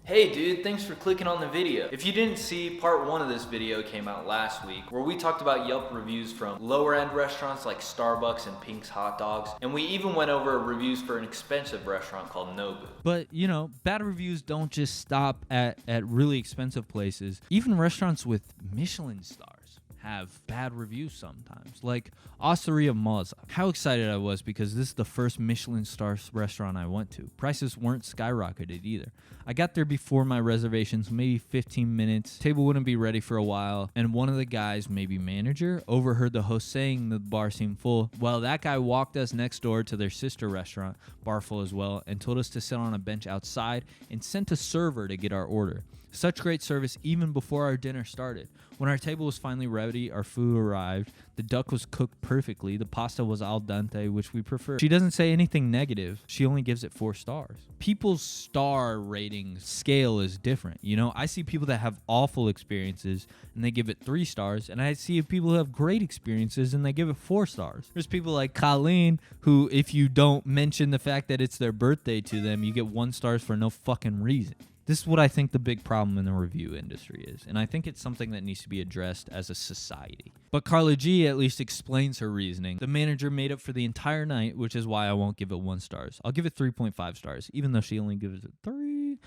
Hey dude, thanks for clicking on the video. If you didn't see, part 1 of this video came out last week where we talked about Yelp reviews from lower end restaurants like Starbucks and Pink's Hot Dogs, and we even went over reviews for an expensive restaurant called Nobu. But, you know, bad reviews don't just stop at really expensive places. Even restaurants with Michelin stars have bad reviews sometimes, like Osteria Mozza. How excited I was because this is the first Michelin star restaurant I went to. Prices weren't skyrocketed either. I got there before my reservations, maybe 15 minutes. Table wouldn't be ready for a while, and one of the guys, maybe manager, overheard the host saying the bar seemed full. Well, that guy walked us next door to their sister restaurant, bar full as well, and told us to sit on a bench outside and sent a server to get our order. Such great service even before our dinner started. When our table was finally ready, our food arrived. The duck was cooked perfectly. The pasta was al dente, which we prefer. She doesn't say anything negative. She only gives it 4 stars. People's star rating scale is different. You know, I see people that have awful experiences and they give it 3 stars. And I see people who have great experiences and they give it 4 stars. There's people like Colleen who, if you don't mention the fact that it's their birthday to them, you get 1 star for no fucking reason. This is what I think the big problem in the review industry is, and I think it's something that needs to be addressed as a society. But Carla G at least explains her reasoning. The manager made up for the entire night, which is why I won't give it 1 star. I'll give it 3.5 stars, even though she only gives it 3.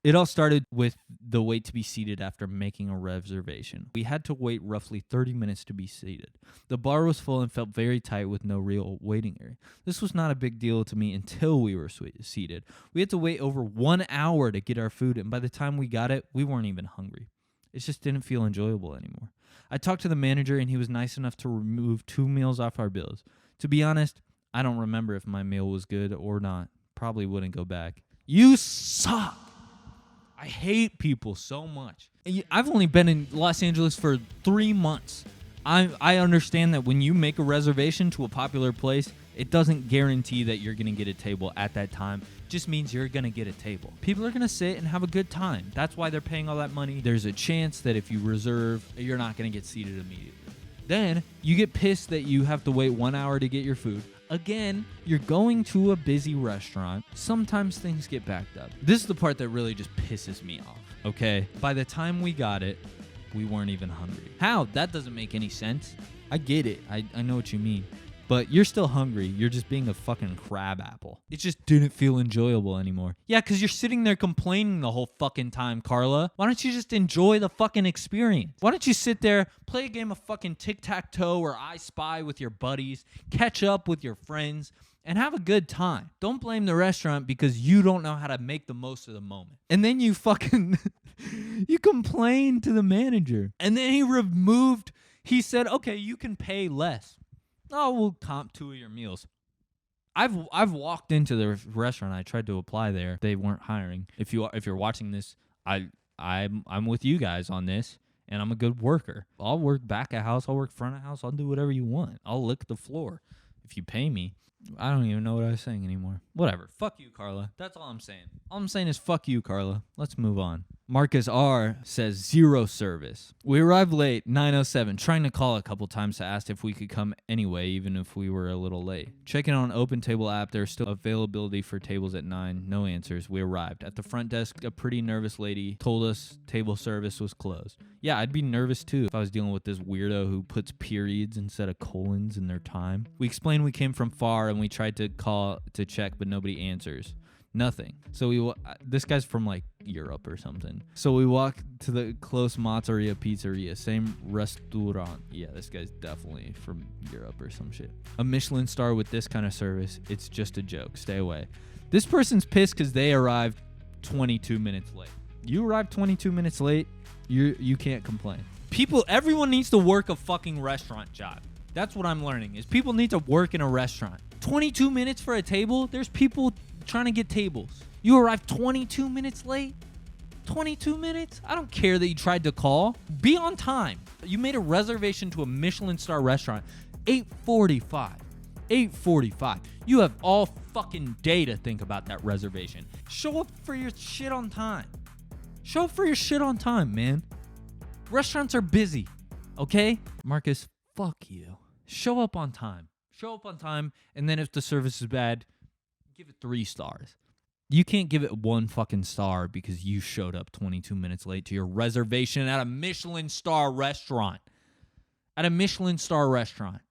It all started with the wait to be seated after making a reservation. We had to wait roughly 30 minutes to be seated. The bar was full and felt very tight with no real waiting area. This was not a big deal to me until we were seated. We had to wait over 1 hour to get our food, and by the time we got it, we weren't even hungry. It just didn't feel enjoyable anymore. I talked to the manager, and he was nice enough to remove 2 meals off our bills. To be honest, I don't remember if my meal was good or not. Probably wouldn't go back. You suck! I hate people so much. I've only been in Los Angeles for 3 months. I understand that when you make a reservation to a popular place, it doesn't guarantee that you're going to get a table at that time. It just means you're going to get a table. People are going to sit and have a good time. That's why they're paying all that money. There's a chance that if you reserve, you're not going to get seated immediately. Then you get pissed that you have to wait 1 hour to get your food. Again, you're going to a busy restaurant. Sometimes things get backed up. This is the part that really just pisses me off, okay? By the time we got it, we weren't even hungry. How? That doesn't make any sense. I get it. I know what you mean. But you're still hungry. You're just being a fucking crab apple. It just didn't feel enjoyable anymore. Yeah, because you're sitting there complaining the whole fucking time, Carla. Why don't you just enjoy the fucking experience? Why don't you sit there, play a game of fucking tic-tac-toe or I Spy with your buddies, catch up with your friends, and have a good time. Don't blame the restaurant because you don't know how to make the most of the moment. And then you fucking, you complain to the manager. And then he said, okay, you can pay less. Oh, we'll comp 2 of your meals. I've walked into the restaurant. I tried to apply there. They weren't hiring. If you're watching this, I'm with you guys on this, and I'm a good worker. I'll work back of house. I'll work front of house. I'll do whatever you want. I'll lick the floor if you pay me. I don't even know what I was saying anymore. Whatever. Fuck you, Carla. That's all I'm saying. All I'm saying is fuck you, Carla. Let's move on. Marcus R says 0 service. We arrived late, 9:07, trying to call a couple times to ask if we could come anyway, even if we were a little late. Checking on Open Table app, there's still availability for tables at 9. No answers. We arrived. At the front desk, a pretty nervous lady told us table service was closed. Yeah, I'd be nervous too if I was dealing with this weirdo who puts periods instead of colons in their time. We explained we came from far and we tried to call to check, but nobody answers. Nothing. So this guy's from like Europe or something. So we walk to the close Mozzaria Pizzeria, same restaurant. Yeah, this guy's definitely from Europe or some shit. A Michelin star with this kind of service, it's just a joke. Stay away. This person's pissed because they arrived 22 minutes late. You arrived 22 minutes late, you can't complain. Everyone needs to work a fucking restaurant job. That's what I'm learning, is people need to work in a restaurant. 22 minutes for a table? There's people trying to get tables. You arrived 22 minutes late? 22 minutes? I don't care that you tried to call. Be on time. You made a reservation to a Michelin star restaurant. 8:45. 8:45. You have all fucking day to think about that reservation. Show up for your shit on time. Show up for your shit on time, man. Restaurants are busy, okay? Marcus, fuck you. Show up on time. Show up on time, and then if the service is bad, give it 3 stars. You can't give it 1 fucking star because you showed up 22 minutes late to your reservation at a Michelin star restaurant. At a Michelin star restaurant.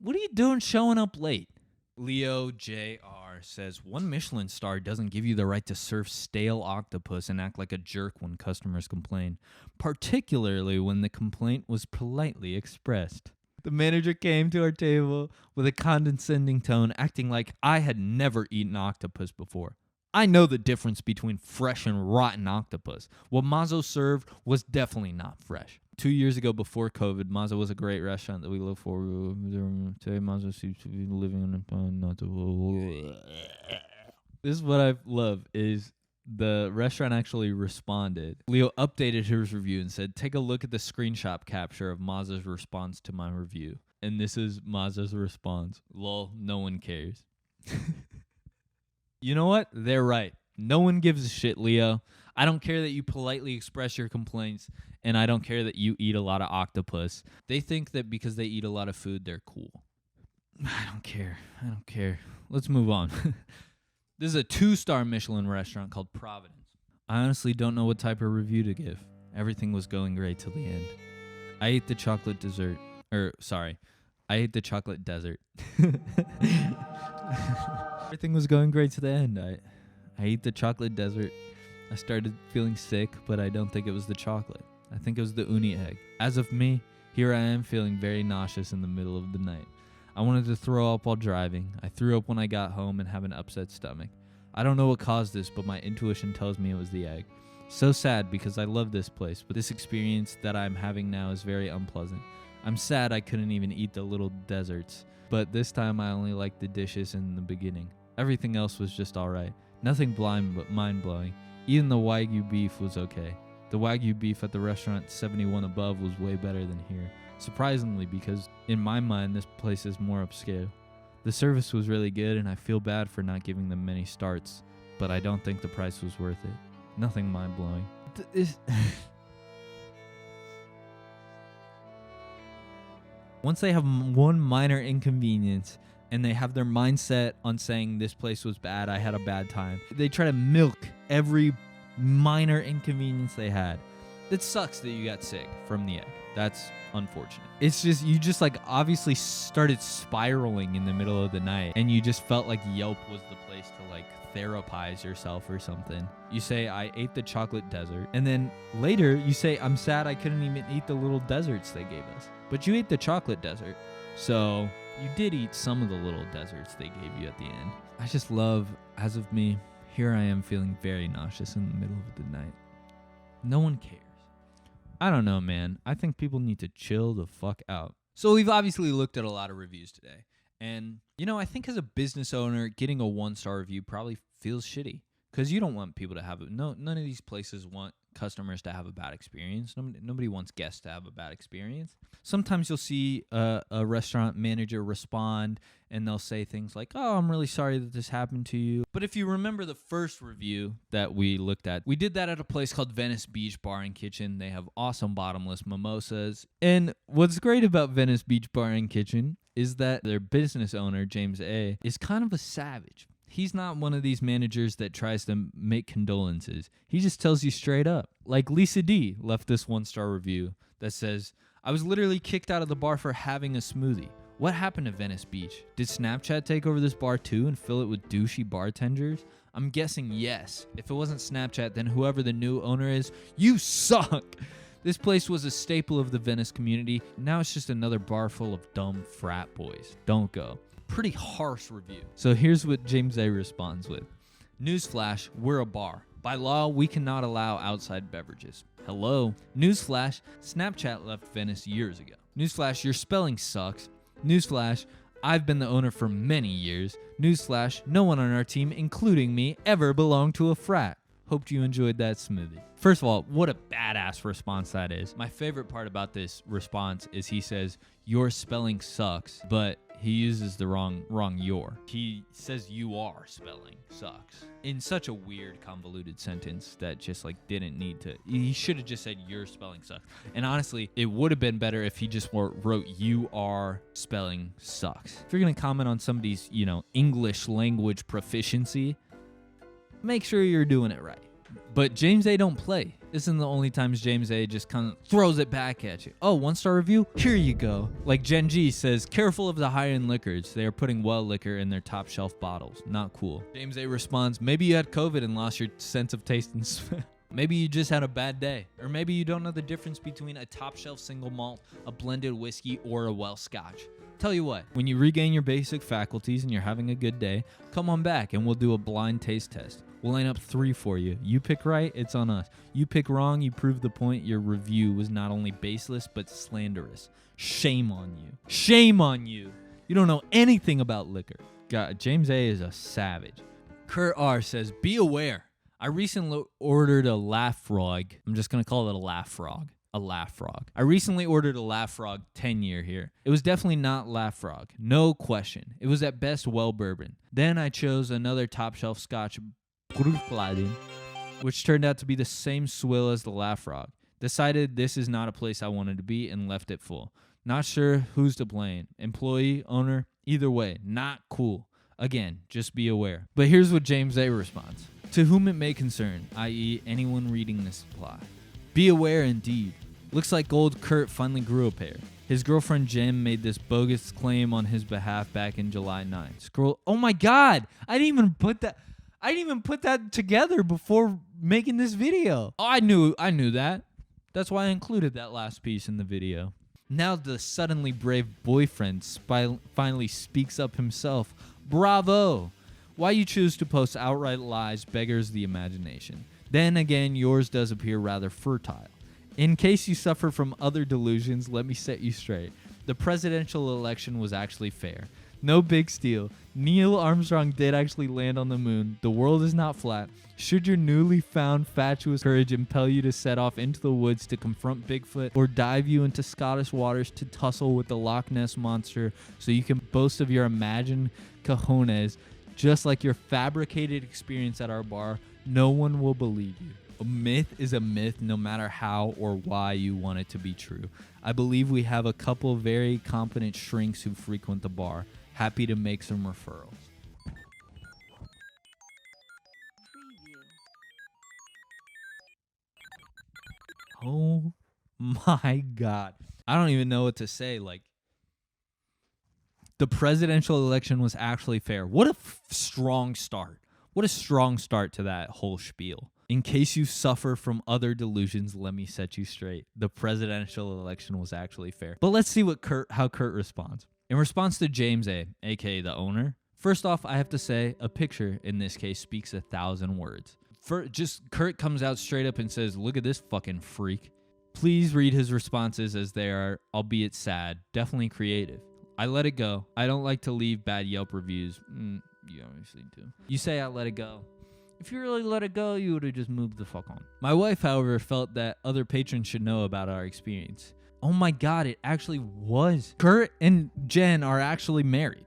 What are you doing showing up late? Leo JR says, 1 Michelin star doesn't give you the right to serve stale octopus and act like a jerk when customers complain, particularly when the complaint was politely expressed. The manager came to our table with a condescending tone, acting like I had never eaten octopus before. I know the difference between fresh and rotten octopus. What Mozza served was definitely not fresh. 2 years ago, before COVID, Mozza was a great restaurant that we live for. Today, Mozza seems to be living on a... This is what I love, is the restaurant actually responded. Leo updated his review and said, take a look at the screenshot capture of Mozza's response to my review. And this is Mozza's response. Lol, no one cares. You know what? They're right. No one gives a shit, Leo. I don't care that you politely express your complaints, and I don't care that you eat a lot of octopus. They think that because they eat a lot of food, they're cool. I don't care. I don't care. Let's move on. This is a 2-star Michelin restaurant called Providence. I honestly don't know what type of review to give. Everything was going great till the end. I ate the chocolate dessert. I ate the chocolate desert. Everything was going great to the end. I ate the chocolate desert. I started feeling sick, but I don't think it was the chocolate. I think it was the uni egg. As of me, here I am feeling very nauseous in the middle of the night. I wanted to throw up while driving. I threw up when I got home and have an upset stomach. I don't know what caused this, but my intuition tells me it was the egg. So sad because I love this place, but this experience that I'm having now is very unpleasant. I'm sad I couldn't even eat the little desserts, but this time I only liked the dishes in the beginning. Everything else was just alright. Nothing blind but mind-blowing. Even the Wagyu beef was okay. The Wagyu beef at the restaurant 71 above was way better than here. Surprisingly, because in my mind, this place is more upscale. The service was really good, and I feel bad for not giving them many starts, but I don't think the price was worth it. Nothing mind-blowing. Once they have one minor inconvenience, and they have their mindset on saying this place was bad, I had a bad time, they try to milk every minor inconvenience they had. It sucks that you got sick from the egg. That's unfortunate. It's just, you just like obviously started spiraling in the middle of the night, and you just felt like Yelp was the place to like therapize yourself or something. You say, I ate the chocolate desert, and then later you say, I'm sad I couldn't even eat the little desserts they gave us. But you ate the chocolate desert, so you did eat some of the little desserts they gave you at the end. I just love, as of me, here I am feeling very nauseous in the middle of the night. No one cares. I don't know, man. I think people need to chill the fuck out. So we've obviously looked at a lot of reviews today. And, you know, I think as a business owner, getting a 1-star review probably feels shitty. Because you don't want people to have it. No, none of these places want customers to have a bad experience. Nobody wants guests to have a bad experience. Sometimes you'll see a restaurant manager respond, and they'll say things like, oh, I'm really sorry that this happened to you. But if you remember the first review that we looked at, we did that at a place called Venice Beach Bar and Kitchen. They have awesome bottomless mimosas. And what's great about Venice Beach Bar and Kitchen is that their business owner, James A., is kind of a savage. He's not one of these managers that tries to make condolences. He just tells you straight up. Like Lisa D left this 1-star review that says, I was literally kicked out of the bar for having a smoothie. What happened to Venice Beach? Did Snapchat take over this bar too and fill it with douchey bartenders? I'm guessing yes. If it wasn't Snapchat, then whoever the new owner is, you suck. This place was a staple of the Venice community. Now it's just another bar full of dumb frat boys. Don't go. Pretty harsh review. So here's what James A responds with. Newsflash, we're a bar. By law, we cannot allow outside beverages. Hello? Newsflash, Snapchat left Venice years ago. Newsflash, your spelling sucks. Newsflash, I've been the owner for many years. Newsflash, no one on our team, including me, ever belonged to a frat. Hoped you enjoyed that smoothie. First of all, what a badass response that is. My favorite part about this response is he says, your spelling sucks, but He uses the wrong your. He says you are spelling sucks in such a weird, convoluted sentence that just like didn't need to. He should have just said your spelling sucks. And honestly, it would have been better if he just wrote you are spelling sucks. If you're gonna comment on somebody's, English language proficiency, make sure you're doing it right. But James A. don't play. This isn't the only times James A. just kind of throws it back at you. Oh, 1-star review? Here you go. Like Gen G says, careful of the high-end liquors. They are putting well liquor in their top shelf bottles. Not cool. James A. responds, maybe you had COVID and lost your sense of taste and smell. Maybe you just had a bad day. Or maybe you don't know the difference between a top shelf single malt, a blended whiskey, or a Welsh Scotch. Tell you what, when you regain your basic faculties and you're having a good day, come on back and we'll do a blind taste test. We'll line up 3 for you. You pick right, it's on us. You pick wrong, you prove the point. Your review was not only baseless, but slanderous. Shame on you. Shame on you. You don't know anything about liquor. God, James A. is a savage. Kurt R. says, be aware. I recently ordered a laugh frog. I'm just going to call it a laugh frog. A laugh frog. I recently ordered a laugh frog 10-year here. It was definitely not laugh frog. No question. It was at best well bourbon. Then I chose another top shelf scotch, which turned out to be the same swill as the laugh frog. Decided this is not a place I wanted to be and left it full. Not sure who's to blame. Employee, owner, either way, not cool. Again, just be aware. But here's what James A. responds. To whom it may concern, i.e. anyone reading this reply. Be aware indeed. Looks like old Kurt finally grew a pair. His girlfriend Jen made this bogus claim on his behalf back in July 9th. Scroll. Oh my God! I didn't even put that together before making this video. Oh, I knew that. That's why I included that last piece in the video. Now the suddenly brave boyfriend finally speaks up himself. Bravo! Why you choose to post outright lies beggars the imagination. Then again, yours does appear rather fertile. In case you suffer from other delusions, let me set you straight. The presidential election was actually fair. No big steal. Neil Armstrong did actually land on the moon. The world is not flat. Should your newly found fatuous courage impel you to set off into the woods to confront Bigfoot or dive you into Scottish waters to tussle with the Loch Ness Monster so you can boast of your imagined cojones, just like your fabricated experience at our bar, no one will believe you. A myth is a myth no matter how or why you want it to be true. I believe we have a couple very competent shrinks who frequent the bar. Happy to make some referrals. Oh my God. I don't even know what to say. Like, the presidential election was actually fair. What a strong start. What a strong start to that whole spiel. In case you suffer from other delusions, let me set you straight. The presidential election was actually fair. But let's see how Kurt responds. In response to James A., aka the owner, first off, I have to say a picture in this case speaks 1,000 words. Kurt comes out straight up and says, look at this fucking freak. Please read his responses as they are, albeit sad, definitely creative. I let it go. I don't like to leave bad Yelp reviews. You obviously do. You say I let it go. If you really let it go, you would have just moved the fuck on. My wife, however, felt that other patrons should know about our experience. Oh my God, it actually was. Kurt and Jen are actually married.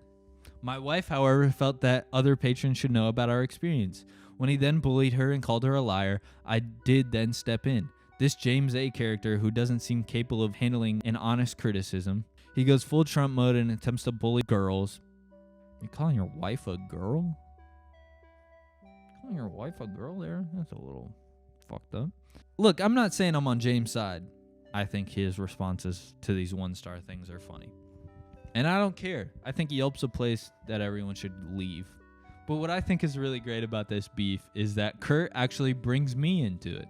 My wife, however, felt that other patrons should know about our experience. When he then bullied her and called her a liar, I did then step in. This James A. character who doesn't seem capable of handling an honest criticism. He goes full Trump mode and attempts to bully girls. You're calling your wife a girl? Calling your wife a girl there? That's a little fucked up. Look, I'm not saying I'm on James' side. I think his responses to these 1-star things are funny. And I don't care. I think Yelp's a place that everyone should leave. But what I think is really great about this beef is that Kurt actually brings me into it.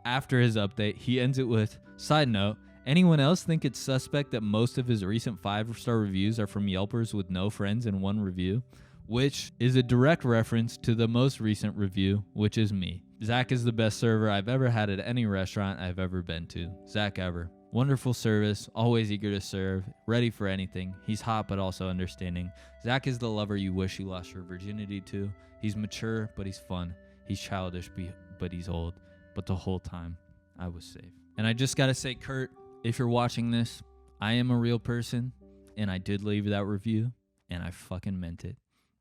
After his update, he ends it with, side note, anyone else think it's suspect that most of his recent 5-star reviews are from Yelpers with no friends and 1 review? Which is a direct reference to the most recent review, which is me. Zach is the best server I've ever had at any restaurant I've ever been to. Zach ever. Wonderful service, always eager to serve, ready for anything. He's hot but also understanding. Zach is the lover you wish you lost your virginity to. He's mature, but he's fun. He's childish, but he's old. But the whole time, I was safe. And I just gotta say, Kurt, if you're watching this, I am a real person, and I did leave that review. and I fucking meant it.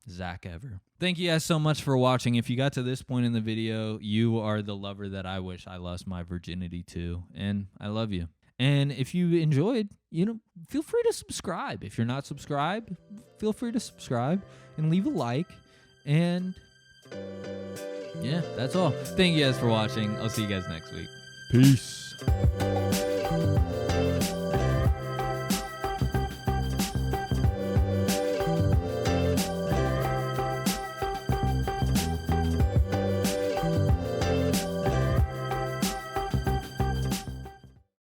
Zach Ever. Thank you guys so much for watching. If you got to this point in the video, you are the lover that I wish I lost my virginity to, and I love you. And if you enjoyed, feel free to subscribe. If you're not subscribed, feel free to subscribe and leave a like. And yeah, that's all. Thank you guys for watching. I'll see you guys next week. Peace.